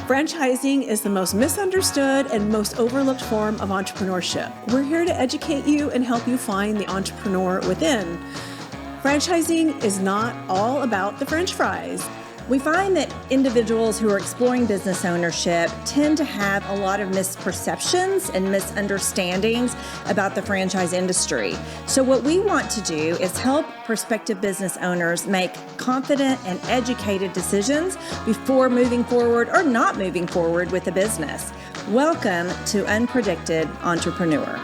Franchising is the most misunderstood and most overlooked form of entrepreneurship. We're here to educate you and help you find the entrepreneur within. Franchising is not all about the French fries. We find that individuals who are exploring business ownership tend to have a lot of misperceptions and misunderstandings about the franchise industry. So what we want to do is help prospective business owners make confident and educated decisions before moving forward or not moving forward with a business. Welcome to Unpredicted Entrepreneur.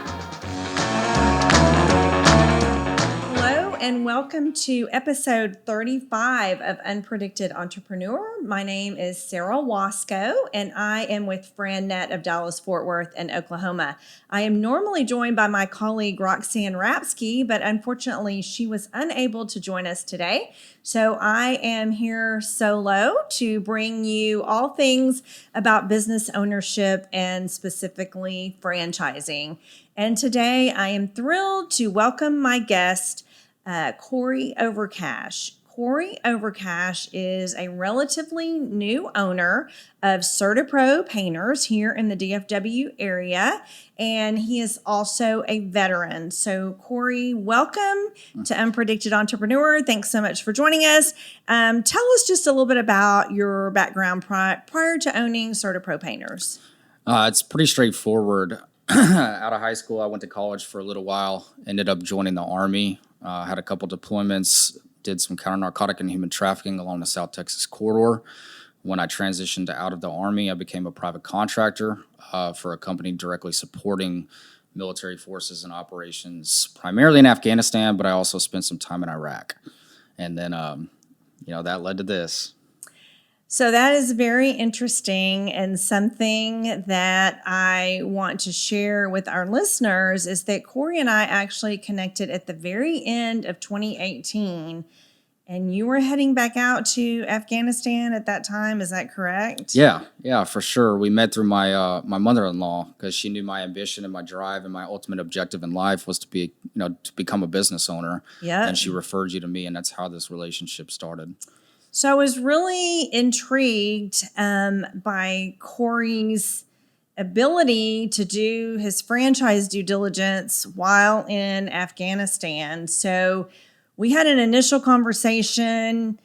And welcome to episode 35 of Unpredicted Entrepreneur. My name is Sarah Wasco, and I am with FranNet of Dallas, Fort Worth, and Oklahoma. I am normally joined by my colleague Roxanne Rapsky, but unfortunately she was unable to join us today. So I am here solo to bring you all things about business ownership and specifically franchising. And today I am thrilled to welcome my guest, Corey Overcash. Corey Overcash is a relatively new owner of CertaPro Painters here in the DFW area, and he is also a veteran. So Corey, welcome to Unpredicted Entrepreneur. Thanks so much for joining us. Tell us just a little bit about your background prior to owning CertaPro Painters. It's pretty straightforward. Out of high school, I went to college for a little while, ended up joining the Army. Had a couple deployments, did some counter-narcotic and human trafficking along the South Texas corridor. When I transitioned out of the Army, I became a private contractor for a company directly supporting military forces and operations, primarily in Afghanistan, but I also spent some time in Iraq. And then, that led to this. So that is very interesting, and something that I want to share with our listeners is that Corey and I actually connected at the very end of 2018, and you were heading back out to Afghanistan at that time. Is that correct? Yeah, for sure. We met through my my mother-in-law because she knew my ambition and my drive and my ultimate objective in life was to become a business owner. Yeah. And she referred you to me, and that's how this relationship started. So I was really intrigued by Corey's ability to do his franchise due diligence while in Afghanistan. So we had an initial conversation.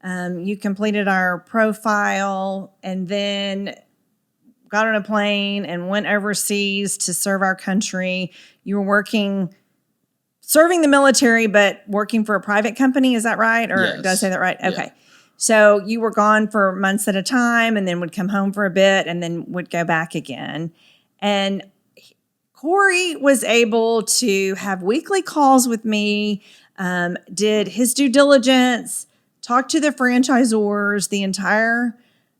You completed our profile and then got on a plane and went overseas to serve our country. You were serving the military, but working for a private company. Is that right? Or Yes. Did I say that right? Okay. Yeah. So you were gone for months at a time and then would come home for a bit and then would go back again. And Corey was able to have weekly calls with me, did his due diligence, talked to the franchisors the entire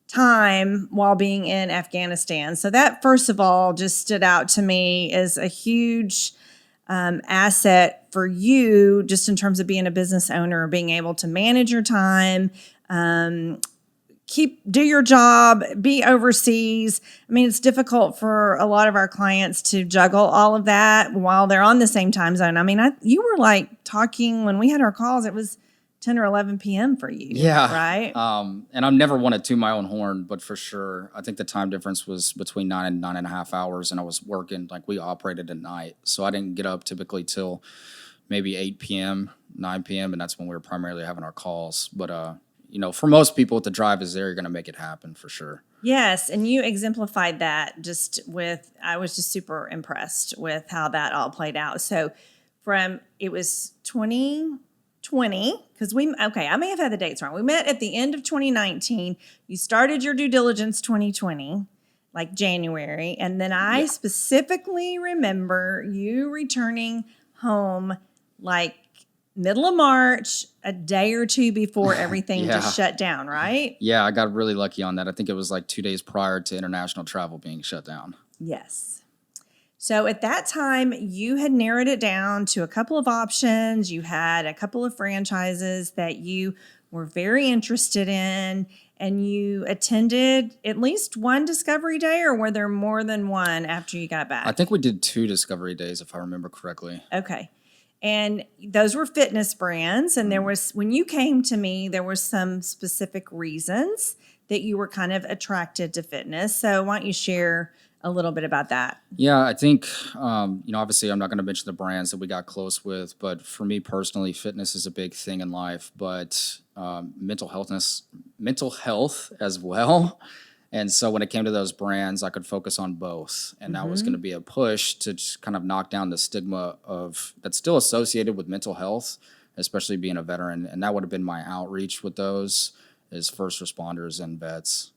time while being in Afghanistan. So that, first of all, just stood out to me as a huge asset for you, just in terms of being a business owner, being able to manage your time, do your job, be overseas. I mean, it's difficult for a lot of our clients to juggle all of that while they're on the same time zone. I mean, you were like talking when we had our calls, it was 10 or 11 p.m. for you. Yeah. Right. And I've never wanted to my own horn, but for sure, I think the time difference was between 9 and 9.5 hours, and I was working, like we operated at night. So I didn't get up typically till maybe 8 p.m., 9 p.m., and that's when we were primarily having our calls. But, for most people, if the drive is there, you're going to make it happen for sure. Yes, and you exemplified that I was just super impressed with how that all played out. So it was 2020, because I may have had the dates wrong. We met at the end of 2019. You started your due diligence 2020, like January. And then I specifically remember you returning home like middle of March, a day or two before everything just shut down, right? Yeah, I got really lucky on that. I think it was like 2 days prior to international travel being shut down. Yes. So at that time, you had narrowed it down to a couple of options. You had a couple of franchises that you were very interested in, and you attended at least one discovery day, or were there more than one after you got back? I think we did 2 discovery days, if I remember correctly. Okay. And those were fitness brands. And there was, when you came to me, there were some specific reasons that you were kind of attracted to fitness. So why don't you share a little bit about that? Yeah, I think, obviously I'm not going to mention the brands that we got close with, but for me personally, fitness is a big thing in life, but mental health as well. And so when it came to those brands, I could focus on both. And that was going to be a push to just kind of knock down the stigma of that's still associated with mental health, especially being a veteran. And that would have been my outreach with those is first responders and vets.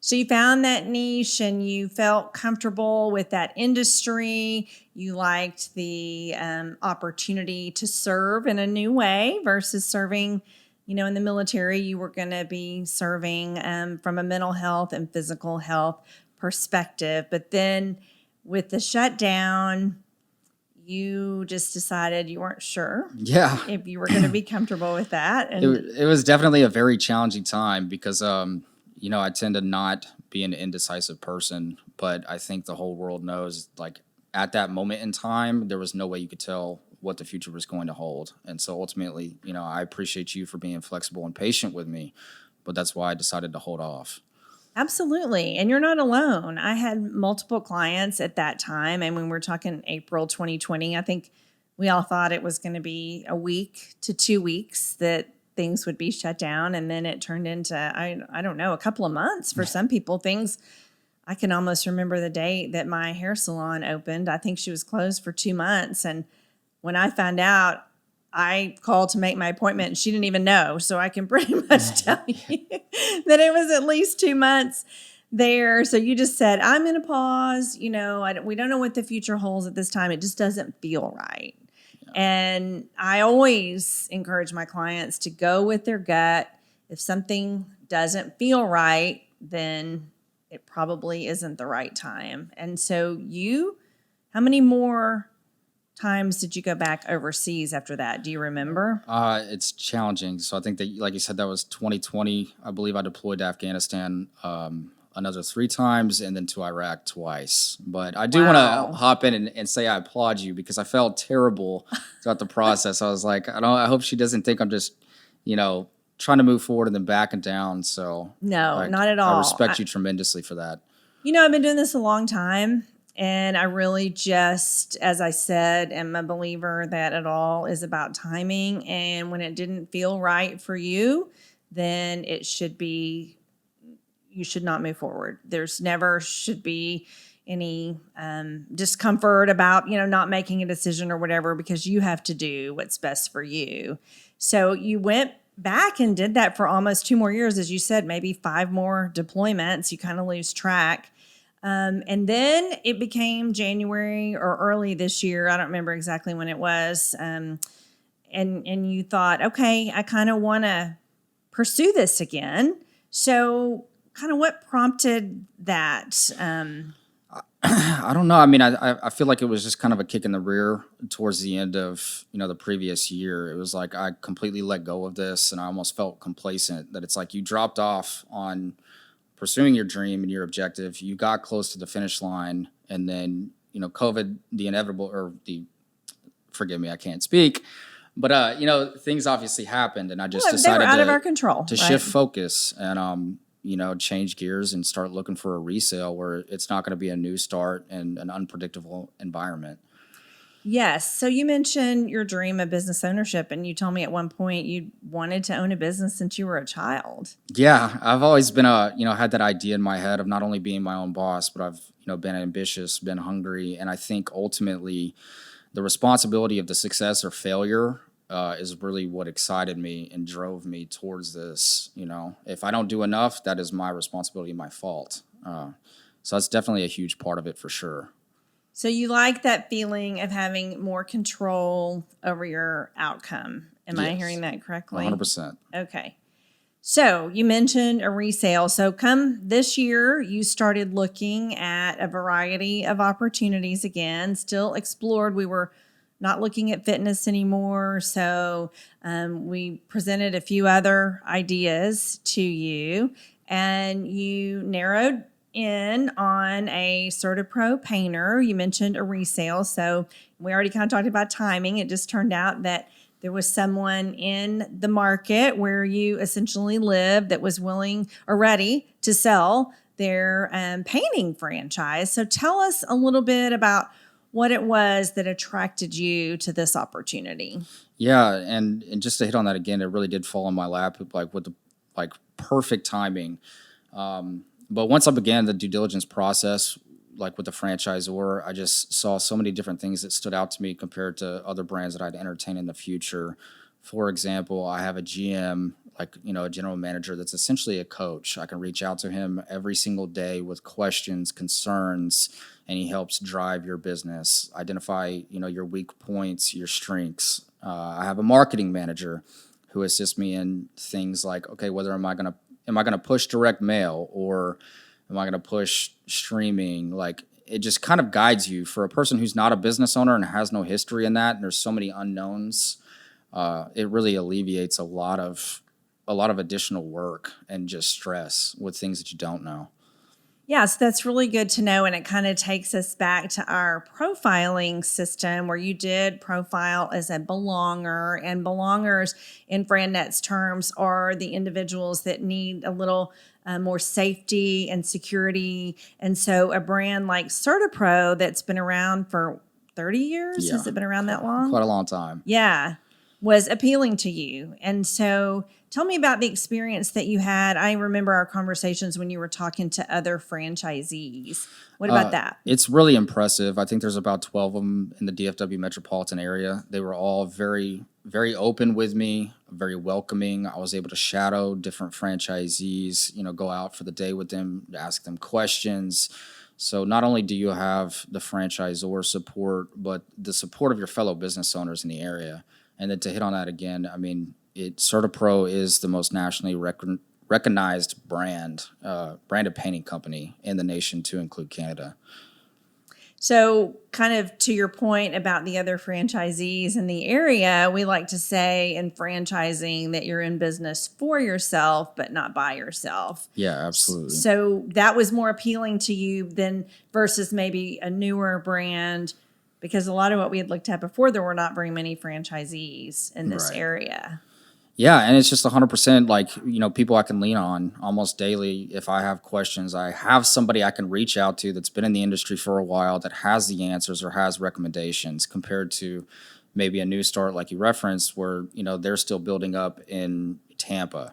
So you found that niche and you felt comfortable with that industry. You liked the opportunity to serve in a new way versus serving, in the military. You were going to be serving from a mental health and physical health perspective. But then with the shutdown, you just decided you weren't sure if you were going to be comfortable with that. And it was definitely a very challenging time because I tend to not be an indecisive person, but I think the whole world knows, like, at that moment in time, there was no way you could tell what the future was going to hold. And so ultimately, I appreciate you for being flexible and patient with me, but that's why I decided to hold off. Absolutely. And you're not alone. I had multiple clients at that time. And when we're talking April 2020, I think we all thought it was going to be a week to 2 weeks that things would be shut down. And then it turned into, I don't know, a couple of months for some people. I can almost remember the day that my hair salon opened. I think she was closed for 2 months. And when I found out, I called to make my appointment and she didn't even know. So I can pretty much tell you that it was at least 2 months there. So you just said, I'm going to pause. We don't know what the future holds at this time. It just doesn't feel right. And I always encourage my clients to go with their gut. If something doesn't feel right, then it probably isn't the right time. And so how many more times did you go back overseas after that? Do you remember? It's challenging. So I think that, like you said, that was 2020. I believe I deployed to Afghanistan another 3 times and then to Iraq twice. But I do want to hop in and say I applaud you because I felt terrible throughout the process. I was like, I hope she doesn't think I'm just, trying to move forward and then backing down. So no, not at all. I respect you tremendously for that. I've been doing this a long time. And I really just, as I said, am a believer that it all is about timing. And when it didn't feel right for you, then you should not move forward. There's never should be any discomfort about, not making a decision or whatever, because you have to do what's best for you. So you went back and did that for almost 2 more years. As you said, maybe 5 more deployments. You kind of lose track. And then it became January or early this year. I don't remember exactly when it was. And you thought, okay, I kind of want to pursue this again. So kind of what prompted that? I don't know. I mean, I feel like it was just kind of a kick in the rear towards the end of, the previous year. It was like I completely let go of this and I almost felt complacent that it's like you dropped off on pursuing your dream and your objective. You got close to the finish line and then, COVID, the inevitable, forgive me, I can't speak, but, things obviously happened and I just decided out of our control to shift focus and, change gears and start looking for a resale where it's not going to be a new start and an unpredictable environment. Yes. So you mentioned your dream of business ownership, and you told me at one point you wanted to own a business since you were a child. Yeah, I've always been had that idea in my head of not only being my own boss, but I've, been ambitious, been hungry. And I think ultimately the responsibility of the success or failure is really what excited me and drove me towards this. If I don't do enough, that is my responsibility, my fault. So that's definitely a huge part of it for sure. So you like that feeling of having more control over your outcome. Am I hearing that correctly? 100%. Okay. So you mentioned a resale. So come this year, you started looking at a variety of opportunities again, still explored. We were not looking at fitness anymore. So we presented a few other ideas to you, and you narrowed in on a CertaPro painter. You mentioned a resale. So we already kind of talked about timing. It just turned out that there was someone in the market where you essentially live that was willing or ready to sell their painting franchise. So tell us a little bit about what it was that attracted you to this opportunity. Yeah, and just to hit on that again, it really did fall in my lap, like with the like perfect timing. But once I began the due diligence process, like with the franchisor, I just saw so many different things that stood out to me compared to other brands that I'd entertain in the future. For example, I have a GM, like, a general manager that's essentially a coach. I can reach out to him every single day with questions, concerns, and he helps drive your business, identify, your weak points, your strengths. I have a marketing manager who assists me in things like, okay, whether am I gonna push direct mail, or am I gonna push streaming? Like, it just kind of guides you. For a person who's not a business owner and has no history in that, and there's so many unknowns, it really alleviates a lot of additional work and just stress with things that you don't know. Yes, that's really good to know. And it kind of takes us back to our profiling system where you did profile as a belonger. And belongers, in FranNet's terms, are the individuals that need a little more safety and security. And so a brand like CertaPro that's been around for 30 years, Yeah. has it been around that long? Quite a long time. Yeah, was appealing to you. And so tell me about the experience that you had. I remember our conversations when you were talking to other franchisees. What about that? It's really impressive. I think there's about 12 of them in the DFW metropolitan area. They were all very, very open with me, very welcoming. I was able to shadow different franchisees, go out for the day with them, ask them questions. So not only do you have the franchisor support, but the support of your fellow business owners in the area. And then to hit on that again, I mean, CertaPro is the most nationally recognized branded painting company in the nation, to include Canada. So kind of to your point about the other franchisees in the area, we like to say in franchising that you're in business for yourself, but not by yourself. Yeah, absolutely. So that was more appealing to you than versus maybe a newer brand, because a lot of what we had looked at before, there were not very many franchisees in this Right. area. Yeah, and it's just 100% like, people I can lean on almost daily. If I have questions, I have somebody I can reach out to that's been in the industry for a while, that has the answers or has recommendations, compared to maybe a new start like you referenced, where, they're still building up in Tampa.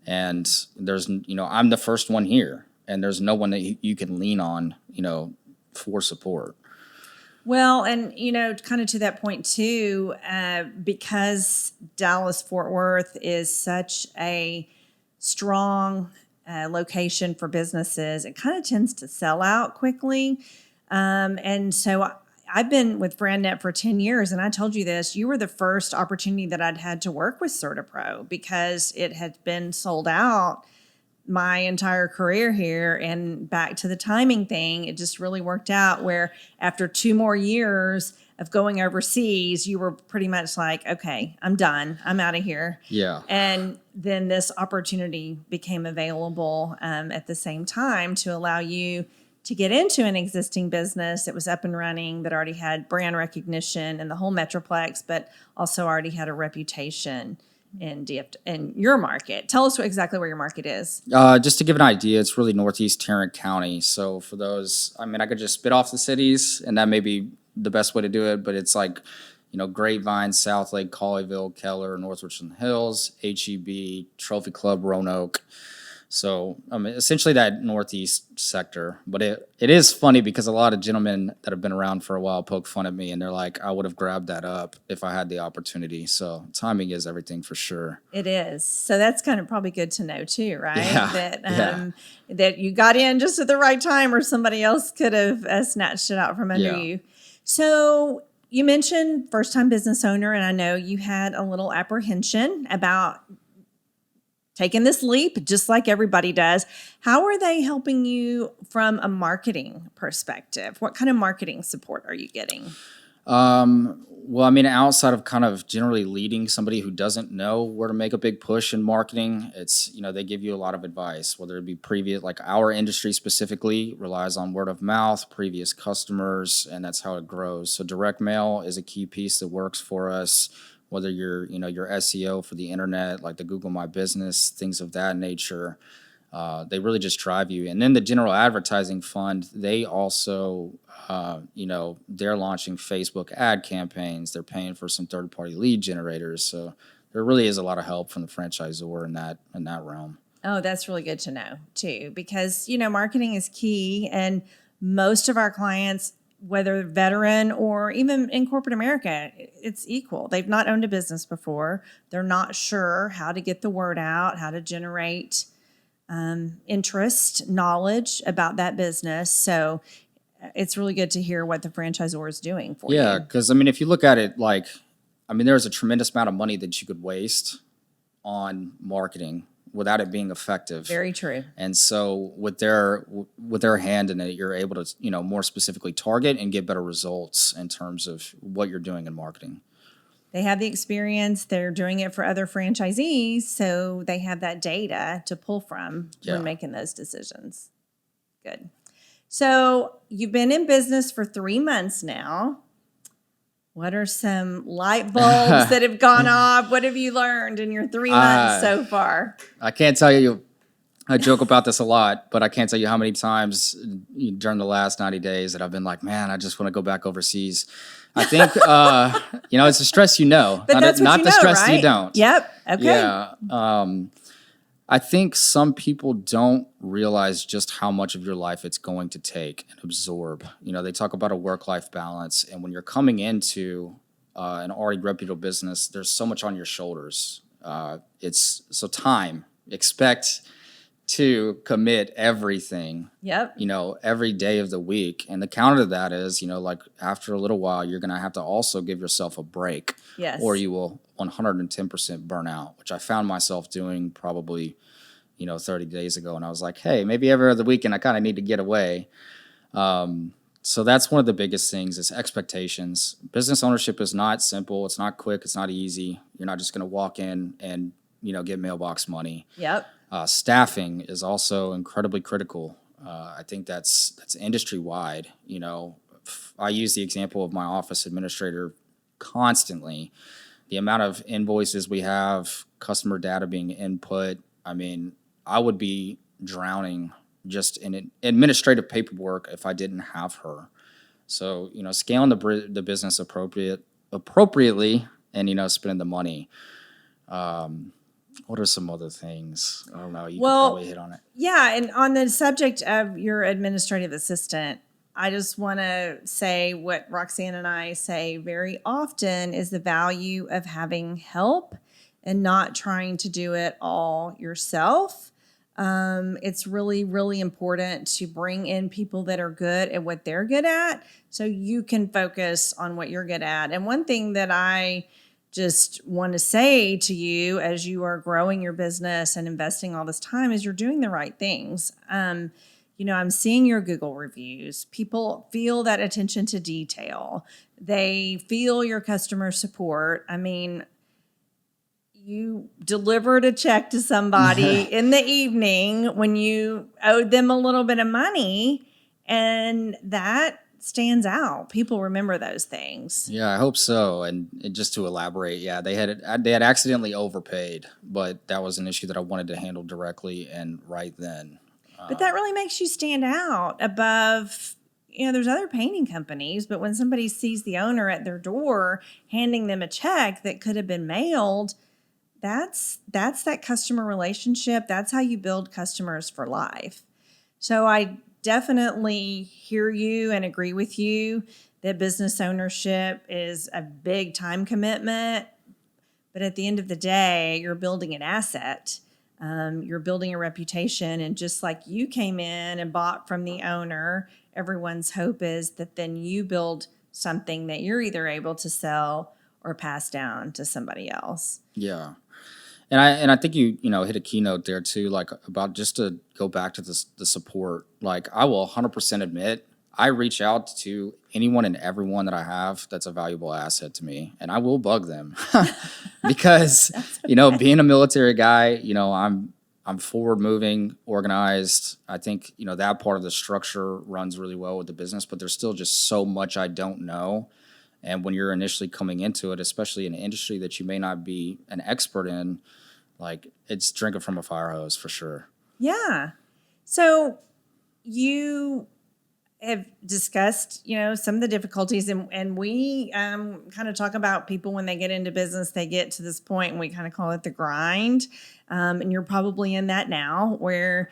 And there's, I'm the first one here, and there's no one that you can lean on, for support. Well, and, kind of to that point too, because Dallas-Fort Worth is such a strong location for businesses, it kind of tends to sell out quickly. And so I've been with FranNet for 10 years, and I told you this, you were the first opportunity that I'd had to work with CertaPro because it had been sold out my entire career here. And back to the timing thing, it just really worked out where after 2 more years of going overseas, you were pretty much like, okay, I'm done. I'm out of here. Yeah. And then this opportunity became available at the same time to allow you to get into an existing business that was up and running, that already had brand recognition in the whole Metroplex, but also already had a reputation in your market. Tell us exactly where your market is. Just to give an idea, it's really Northeast Tarrant County. So for those, I mean, I could just spit off the cities, and that may be the best way to do it, but it's like, Grapevine, Southlake, Colleyville, Keller, North Richland Hills, HEB, Trophy Club, Roanoke. So essentially that Northeast sector. But it is funny because a lot of gentlemen that have been around for a while poke fun at me, and they're like, I would have grabbed that up if I had the opportunity. So timing is everything for sure. It is. So that's kind of probably good to know too, right? Yeah. That you got in just at the right time, or somebody else could have snatched it out from under Yeah. you. So you mentioned first-time business owner, and I know you had a little apprehension about taking this leap, just like everybody does. How are they helping you from a marketing perspective? What kind of marketing support are you getting? Well, I mean, outside of kind of generally leading somebody who doesn't know where to make a big push in marketing, it's, they give you a lot of advice, whether it be previous, like our industry specifically relies on word of mouth, previous customers, and that's how it grows. So direct mail is a key piece that works for us, whether you're, your SEO for the internet, like the Google My Business, things of that nature. They really just drive you. And then the general advertising fund, they also, they're launching Facebook ad campaigns. They're paying for some third-party lead generators. So there really is a lot of help from the franchisor in that realm. Oh, that's really good to know too, because, marketing is key, and most of our clients, whether veteran or even in corporate America, it's equal. They've not owned a business before. They're not sure how to get the word out, how to generate interest, knowledge about that business. So it's really good to hear what the franchisor is doing for you. Yeah, because, if you look at it there's a tremendous amount of money that you could waste on marketing without it being effective. Very true. And so with their hand in it, you're able to, more specifically target and get better results in terms of what you're doing in marketing. They have the experience. They're doing it for other franchisees, so they have that data to pull from when making those decisions. Good. So you've been in business for 3 months now. What are some light bulbs that have gone off? What have you learned in your 3 months so far? I can't tell you. I joke about this a lot, but I can't tell you how many times during the last 90 days that I've been like, man, I just want to go back overseas. I think, it's a stress But that's not the stress right? you don't. Yep. Okay. Yeah. I think some people don't realize just how much of your life it's going to take and absorb. They talk about a work-life balance, and when you're coming into an already reputable business, there's so much on your shoulders. It's so time. Expect to commit everything. Yep. Every day of the week. And the counter to that is, after a little while, you're going to have to also give yourself a break. Yes. Or you will 110% burn out, which I found myself doing probably, 30 days ago. And I was like, hey, maybe every other weekend I kind of need to get away. So that's one of the biggest things is expectations. Business ownership is not simple. It's not quick. It's not easy. You're not just going to walk in and, get mailbox money. Yep. Staffing is also incredibly critical. I think that's industry wide. I use the example of my office administrator constantly. The amount of invoices we have, customer data being input. I would be drowning just in administrative paperwork if I didn't have her. So, scaling the business appropriately and, spending the money. What are some other things? I don't know. You could probably hit on it. Yeah. And on the subject of your administrative assistant, I just want to say what Roxanne and I say very often is the value of having help and not trying to do it all yourself. It's really, really important to bring in people that are good at what they're good at so you can focus on what you're good at. And one thing that I just want to say to you as you are growing your business and investing all this time is you're doing the right things. I'm seeing your Google reviews. People feel that attention to detail. They feel your customer support. You delivered a check to somebody in the evening when you owed them a little bit of money, and that stands out. People remember those things. Yeah, I hope so. And just to elaborate, they had accidentally overpaid, but that was an issue that I wanted to handle directly and right then. But that really makes you stand out above, there's other painting companies, but when somebody sees the owner at their door handing them a check that could have been mailed, that's that customer relationship. That's how you build customers for life. So I definitely hear you and agree with you that business ownership is a big time commitment. But at the end of the day, you're building an asset. You're building a reputation. And just like you came in and bought from the owner, everyone's hope is that then you build something that you're either able to sell or pass down to somebody else. Yeah. And I think you hit a keynote there too, like about just to go back to the support. Like I will 100% admit, I reach out to anyone and everyone that I have that's a valuable asset to me, and I will bug them because being a military guy, I'm forward moving, organized. I think that part of the structure runs really well with the business, but there's still just so much I don't know. And when you're initially coming into it, especially in an industry that you may not be an expert in, like, it's drinking from a fire hose for sure. Yeah. So you have discussed, some of the difficulties, and we kind of talk about people when they get into business, they get to this point, and we kind of call it the grind. And you're probably in that now, where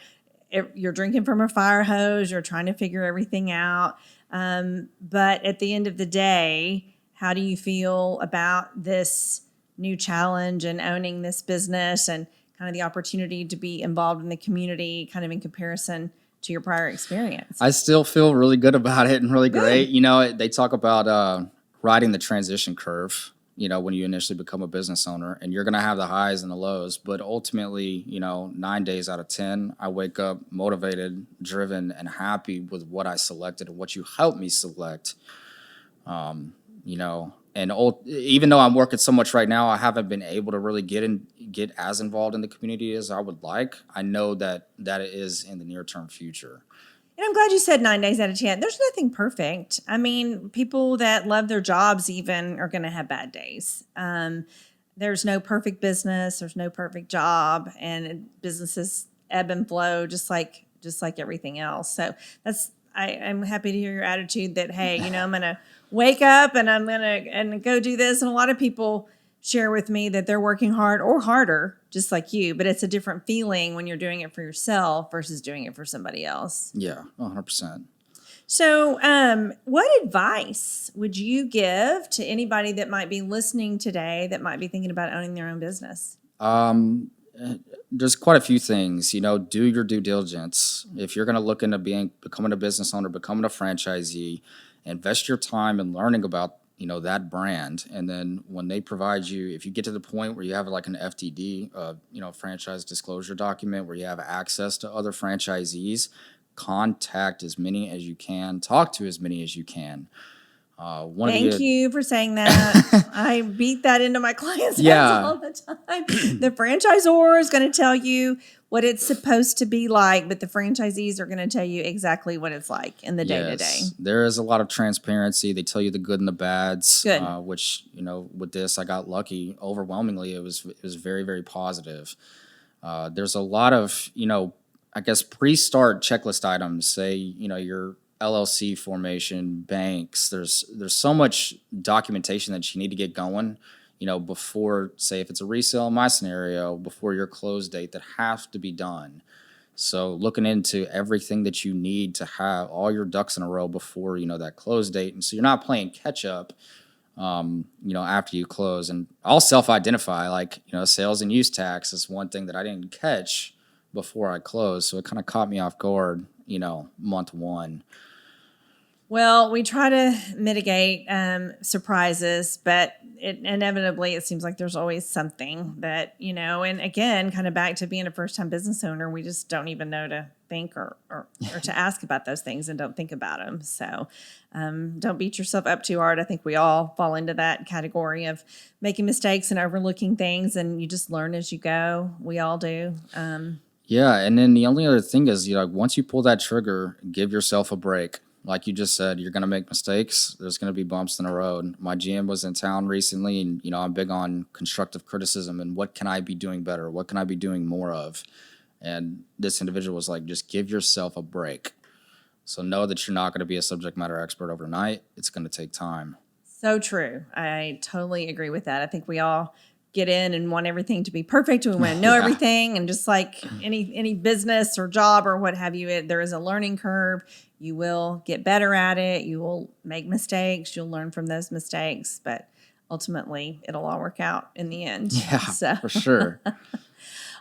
you're drinking from a fire hose, you're trying to figure everything out. But at the end of the day, how do you feel about this new challenge and owning this business and kind of the opportunity to be involved in the community, kind of in comparison to your prior experience? I still feel really good about it and really great. They talk about riding the transition curve, when you initially become a business owner, and you're going to have the highs and the lows. But ultimately, 9 days out of 10, I wake up motivated, driven, and happy with what I selected and what you helped me select. Even though I'm working so much right now, I haven't been able to really get as involved in the community as I would like. I know that it is in the near term future. And I'm glad you said 9 days out of 10. There's nothing perfect. I mean, people that love their jobs even are going to have bad days. There's no perfect business. There's no perfect job, and businesses ebb and flow just like everything else. So I'm happy to hear your attitude that, hey, I'm going to wake up and I'm going to go do this. And a lot of people share with me that they're working hard or harder, just like you, but it's a different feeling when you're doing it for yourself versus doing it for somebody else. Yeah, 100%. So what advice would you give to anybody that might be listening today that might be thinking about owning their own business? There's quite a few things, do your due diligence. If you're going to look into becoming a business owner, becoming a franchisee, invest your time in learning about that brand. And then when they provide you, if you get to the point where you have like an FDD, franchise disclosure document, where you have access to other franchisees, contact as many as you can, talk to as many as you can. Thank you for saying that. I beat that into my clients' heads all the time. The franchisor is going to tell you what it's supposed to be like, but the franchisees are going to tell you exactly what it's like in the day-to-day. There is a lot of transparency. They tell you the good and the bads, Good. Which, with this, I got lucky. Overwhelmingly, it was very, very positive. There's a lot of, I guess, pre-start checklist items, say, your LLC formation, banks. There's so much documentation that you need to get going, before, say, if it's a resale, in my scenario, before your close date, that have to be done. So looking into everything that you need to have all your ducks in a row before, that close date. And so you're not playing catch up, after you close. And I'll self-identify, like, sales and use tax is one thing that I didn't catch before I closed. So it kind of caught me off guard, month one. Well, we try to mitigate surprises, but inevitably it seems like there's always something that, and again, kind of back to being a first-time business owner, we just don't even know to think or to ask about those things and don't think about them. So don't beat yourself up too hard. I think we all fall into that category of making mistakes and overlooking things, and you just learn as you go. We all do. Yeah, and then the only other thing is, once you pull that trigger, give yourself a break. Like you just said, you're going to make mistakes. There's going to be bumps in the road. My GM was in town recently, and, I'm big on constructive criticism and what can I be doing better? What can I be doing more of? And this individual was like, just give yourself a break. So know that you're not going to be a subject matter expert overnight. It's going to take time. So true. I totally agree with that. I think we all get in and want everything to be perfect. We want to know everything. And just like any business or job or what have you, there is a learning curve. You will get better at it. You will make mistakes. You'll learn from those mistakes. But ultimately, it'll all work out in the end. Yeah, for sure.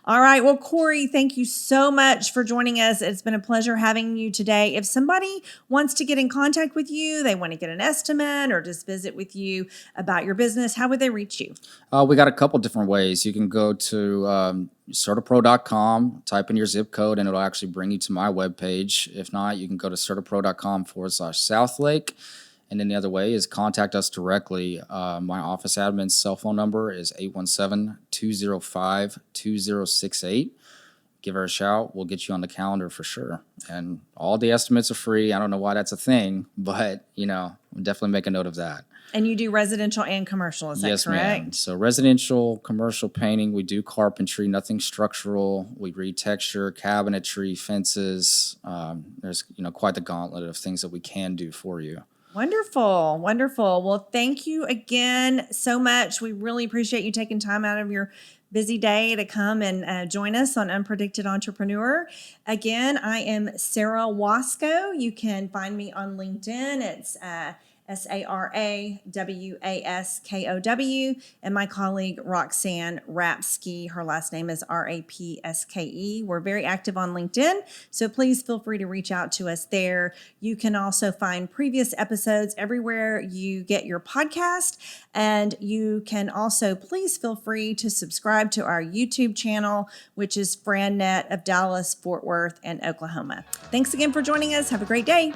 All right. Well, Corey, thank you so much for joining us. It's been a pleasure having you today. If somebody wants to get in contact with you, they want to get an estimate or just visit with you about your business, how would they reach you? We got a couple different ways. You can go to certapro.com, type in your zip code, and it'll actually bring you to my webpage. If not, you can go to certapro.com/Southlake. And then the other way is contact us directly. My office admin's cell phone number is 817-205-2068. Give her a shout. We'll get you on the calendar for sure. And all the estimates are free. I don't know why that's a thing, but, definitely make a note of that. And you do residential and commercial, is that Yes, correct? ma'am. So residential, commercial painting, we do carpentry, nothing structural. We retexture, cabinetry, fences. There's, quite the gauntlet of things that we can do for you. Wonderful. Wonderful. Well, thank you again so much. We really appreciate you taking time out of your busy day to come and join us on Unpredicted Entrepreneur. Again, I am Sarah Wasco. You can find me on LinkedIn. It's SaraWaskow, and my colleague Roxanne Rapsky. Her last name is Rapske. We're very active on LinkedIn, so please feel free to reach out to us there. You can also find previous episodes everywhere you get your podcast, and you can also please feel free to subscribe to our YouTube channel, which is FranNet of Dallas, Fort Worth, and Oklahoma. Thanks again for joining us. Have a great day.